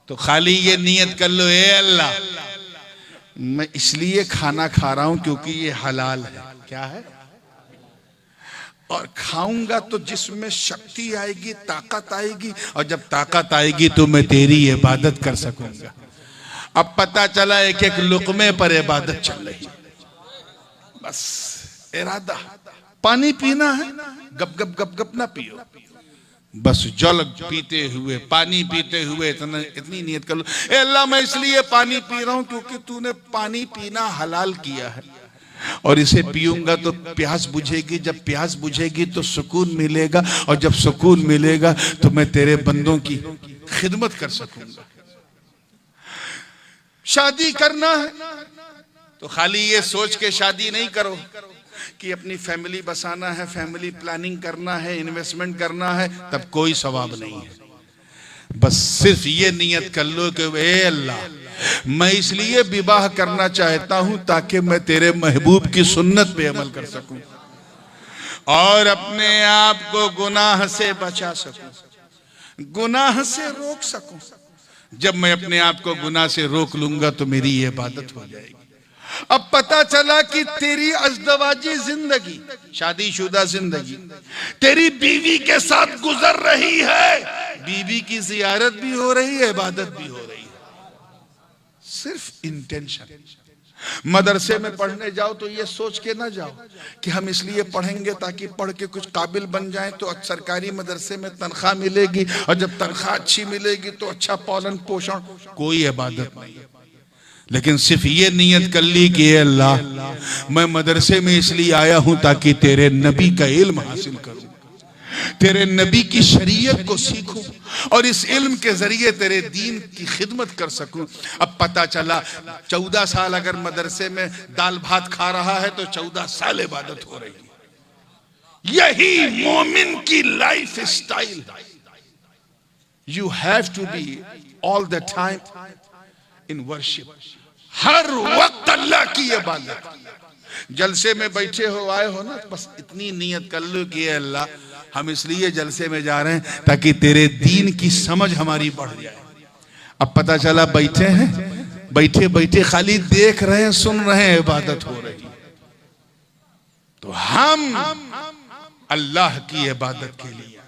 Speaker 1: तो खाली ये नियत कर लो, ए अल्लाह मैं इसलिए खाना खा रहा हूं क्योंकि ये हलाल है। क्या है? और खाऊंगा तो जिसमें शक्ति आएगी, ताकत आएगी, और जब ताकत आएगी तो मैं तेरी इबादत कर सकूंगा। अब पता चला एक एक लुकमे पर इबादत चल रही। बस इरादा, पानी पीना है, गप गप गप गप ना पियो, बस जल पीते हुए, पानी पीते हुए इतनी नियत कर लो, ए अल्लाह मैं इसलिए पानी पी रहा हूं क्योंकि तूने पानी पीना हलाल किया है, और इसे पीऊंगा तो प्यास बुझेगी, जब प्यास बुझेगी तो सुकून मिलेगा, और जब सुकून मिलेगा तो मैं तेरे बंदों की खिदमत कर सकूंगा। शादी करना है तो खाली ये सोच के शादी नहीं करो कि अपनी फैमिली बसाना है, फैमिली प्लानिंग करना है, इन्वेस्टमेंट करना है, तब कोई सवाब नहीं है। बस सिर्फ ये नियत कर लो कि ए अल्लाह मैं इसलिए विवाह करना चाहता हूं ताकि मैं तेरे महबूब की सुन्नत पे अमल कर सकूं और अपने आप को गुनाह से बचा सकूं, गुनाह से रोक सकूं। जब मैं अपने आप को गुनाह से रोक लूंगा तो मेरी ये इबादत हो जाएगी। अब पता चला कि तेरी अज़दवाजी जिंदगी, शादीशुदा जिंदगी तेरी बीवी के साथ गुजर रही है, बीवी की जियारत भी हो रही है, इबादत भी हो रही है। सिर्फ इंटेंशन। मदरसे में पढ़ने जाओ तो ये सोच के ना जाओ कि हम इसलिए पढ़ेंगे ताकि पढ़ के कुछ काबिल बन जाएं, तो सरकारी मदरसे में तनख्वाह मिलेगी, और जब तनख्वाह अच्छी मिलेगी तो अच्छा पालन पोषण। कोई इबादत नहीं, लेकिन सिर्फ ये नियत कर ली कि अल्लाह मैं मदरसे में इसलिए आया हूं ताकि तेरे नबी का इल्म हासिल करूं, तेरे नबी की शरीयत को सीखूं, और इस इल्म के जरिए तेरे दीन की खिदमत कर सकूं। अब पता चला 14 साल अगर मदरसे में दाल भात खा रहा है तो 14 साल इबादत हो रही है। यही मोमिन की life style, You have to be all the time in worship. हर वक्त अल्लाह की इबादत। जलसे में बैठे हो, आए हो ना, बस इतनी नियत कर लो कि अल्लाह हम इसलिए जलसे में जा रहे हैं ताकि तेरे दीन की समझ हमारी बढ़ जाए। अब पता चला बैठे हैं, बैठे बैठे खाली देख रहे हैं, सुन रहे हैं, इबादत हो रही। तो हम अल्लाह की इबादत के लिए,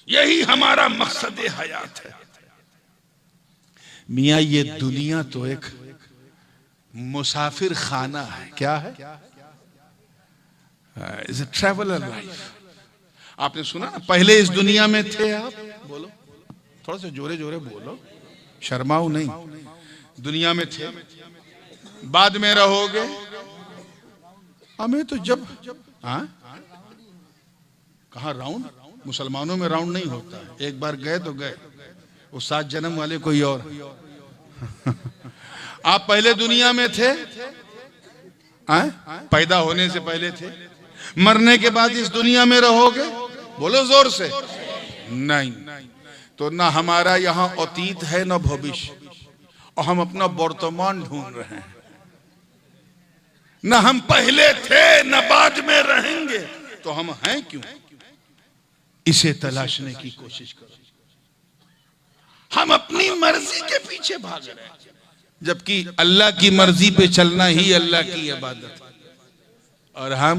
Speaker 1: यही हमारा मकसद हयात है। मियाँ ये दुनिया तो एक मुसाफिर खाना है। क्या है? Is a traveller life. आपने सुना ना, पहले इस दुनिया में थे आप, बोलो थोड़ा सा जोरे जोरे बोलो, शर्माओ नहीं। दुनिया में थे, बाद में रहोगे। हमें तो जब कहा राउंड, मुसलमानों में राउंड नहीं होता है, एक बार गए तो गए, वो 7 जन्म वाले कोई और। आप पहले दुनिया में थे, पैदा होने से पहले थे, मरने के बाद इस दुनिया में रहोगे? बोलो जोर से। नहीं, तो ना हमारा यहाँ अतीत है ना भविष्य, और हम अपना वर्तमान ढूंढ रहे हैं। ना हम पहले थे ना बाद में रहेंगे, तो हम हैं क्यों? इसे तलाशने की कोशिश करो। हम अपनी मर्जी के पीछे भाग रहे हैं, जबकि अल्लाह की मर्जी पे चलना ही अल्लाह की इबादत है। और हम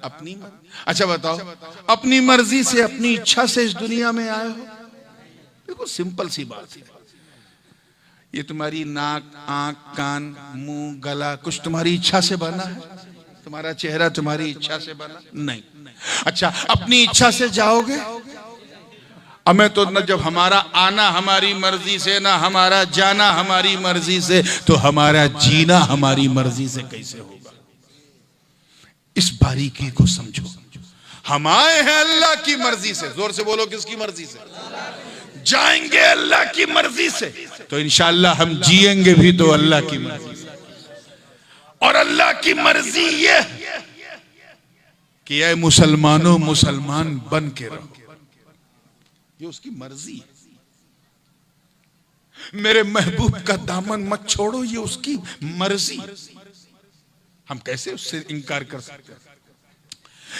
Speaker 1: अपनी अच्छा बताओ, अपनी मर्जी से, अपनी इच्छा से इस दुनिया में आए हो? देखो सिंपल सी बात है, ये तुम्हारी नाक, आंख, कान, मुंह, गला कुछ तुम्हारी इच्छा से बना है? तुम्हारा चेहरा तुम्हारी इच्छा से बना? नहीं। अच्छा, अपनी इच्छा से जाओगे? हमें तो न जब हमारा आना हमारी मर्जी से, ना हमारा जाना हमारी मर्जी से, तो हमारा जीना हमारी मर्जी से कैसे होगा? इस बारीकी को समझो। हम आए हैं अल्लाह की मर्जी से। जोर से बोलो, किसकी मर्जी से? जाएंगे अल्लाह की मर्जी से, तो इंशाअल्लाह हम जिएंगे भी तो अल्लाह की मर्जी से। और अल्लाह की मर्जी ये कि ऐ मुसलमानों, मुसलमान बन के रहो, ये उसकी मर्जी है। मेरे महबूब का दामन मत छोड़ो, ये उसकी मर्जी। हम कैसे उससे इनकार कर सकते हैं?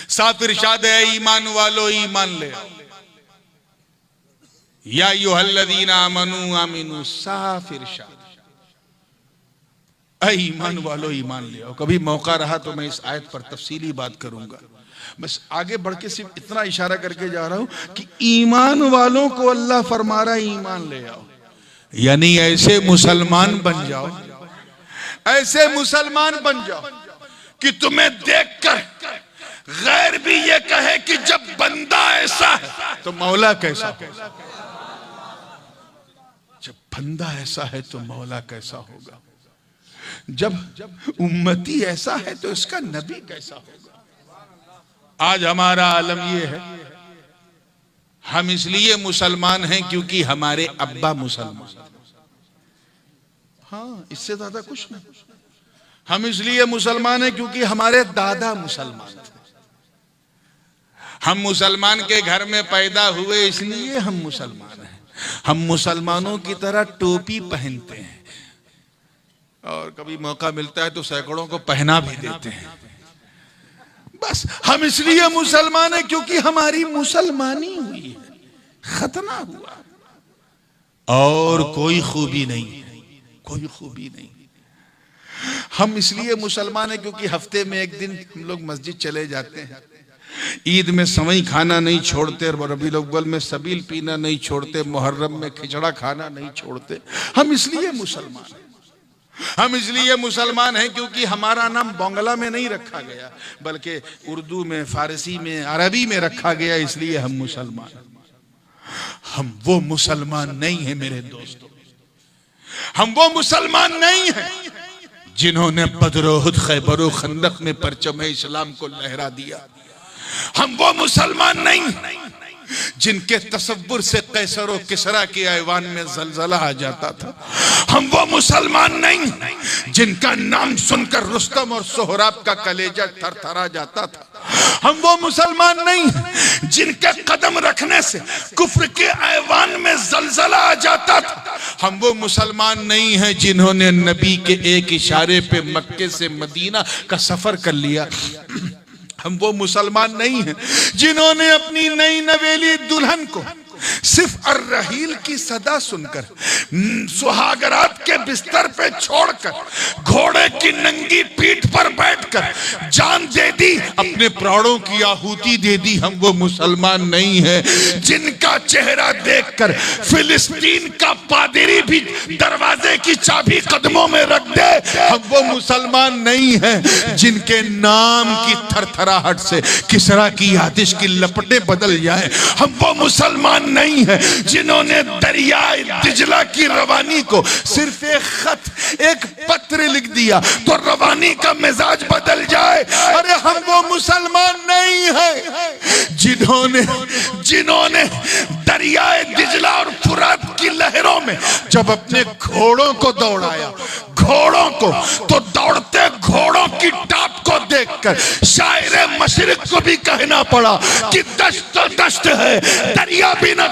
Speaker 1: साफ इरशाद है, ईमान वालो ईमान ले आओ, या अय्युहल्लज़ीना आमनू आमिनू। साफ इरशाद, ऐ ईमान वालो ईमान ले आओ। कभी मौका रहा तो मैं इस आयत पर तफसीली बात करूंगा। बस आगे बढ़ के सिर्फ इतना इशारा करके जा रहा हूं कि ईमान वालों को अल्लाह फरमा रहा है ईमान ले आओ, यानी ऐसे मुसलमान बन जाओ, ऐसे मुसलमान बन जाओ कि तुम्हें देखकर गैर भी ये कहे कि जब बंदा ऐसा है तो मौला कैसा होगा। जब बंदा ऐसा है तो मौला कैसा होगा। जब उम्मती ऐसा है तो इसका नबी कैसा होगा। आज हमारा आलम ये है, हम इसलिए मुसलमान हैं क्योंकि हमारे अब्बा मुसलमान। हाँ, इससे ज्यादा कुछ नहीं। हम इसलिए मुसलमान हैं क्योंकि हमारे दादा मुसलमान थे। हम मुसलमान के घर में पैदा हुए इसलिए हम मुसलमान हैं। हम मुसलमानों की तरह टोपी पहनते हैं, और कभी मौका मिलता है तो सैकड़ों को पहना भी देते हैं। बस हम इसलिए मुसलमान हैं क्योंकि हमारी मुसलमानी हुई है, खतना हुआ, और कोई खूबी नहीं, कोई खूबी नहीं। हम इसलिए मुसलमान हैं क्योंकि हफ्ते में एक दिन हम लोग मस्जिद चले जाते हैं, ईद में सेवई खाना नहीं छोड़ते, रबीउल अव्वल में सबील पीना नहीं छोड़ते, मुहर्रम में खिचड़ा खाना नहीं छोड़ते। हम इसलिए मुसलमान हैं। हम इसलिए मुसलमान हैं क्योंकि हमारा नाम बांग्ला में नहीं रखा गया, बल्कि उर्दू में, फारसी में, अरबी में रखा गया, इसलिए हम मुसलमान हैं। हम वो मुसलमान नहीं हैं मेरे दोस्तों, हम वो मुसलमान नहीं हैं जिन्होंने बदर, उहद, खैबर और खंदक में परचम इस्लाम को लहरा दिया। हम वो मुसलमान नहीं जिनके तसव्वुर से कैसर और किसरा के ऐवान में जलजला आ जाता था। हम वो मुसलमान नहीं जिनका नाम सुनकर रुस्तम और सोहराब का कलेजा थरथरा जाता था। हम वो मुसलमान नहीं हैं जिनके कदम रखने से कुफ्र के ऐवान में जलजला आ जाता था। हम वो मुसलमान नहीं हैं जिन्होंने नबी के एक इशारे पे मक्के से मदीना का सफर कर लिया। हम वो मुसलमान नहीं हैं जिन्होंने अपनी नई नवेली दुल्हन को सिर्फ अर्रहील की सदा सुनकर सुहागरात के बिस्तर पे छोड़कर घोड़े की नंगी पीठ पर बैठकर जान दे दी, अपने प्राणों की आहुति दे दी। हम वो मुसलमान नहीं हैं जिनका चेहरा देखकर फिलिस्तीन का पादरी भी दरवाजे की चाबी कदमों में रख दे। हम वो मुसलमान नहीं हैं जिनके नाम की थरथराहट से किसरा की आतिश की लपटें बदल जाए। हम वो मुसलमान नहीं है जिन्होंने दरियाए दिजला की रवानी को सिर्फ एक खत, एक पत्र लिख दिया तो रवानी का मिजाज बदल जाए। अरे हम वो मुसलमान नहीं है जिन्होंने दरियाए दिजला और फुरात की लहरों में जब अपने घोड़ों को दौड़ाया, घोड़ों को तो दौड़ते घोड़ों की टाप को देखकर शायरे मशरिक को भी कहना पड़ा कि दश्त तो दश्त है, दरिया भी न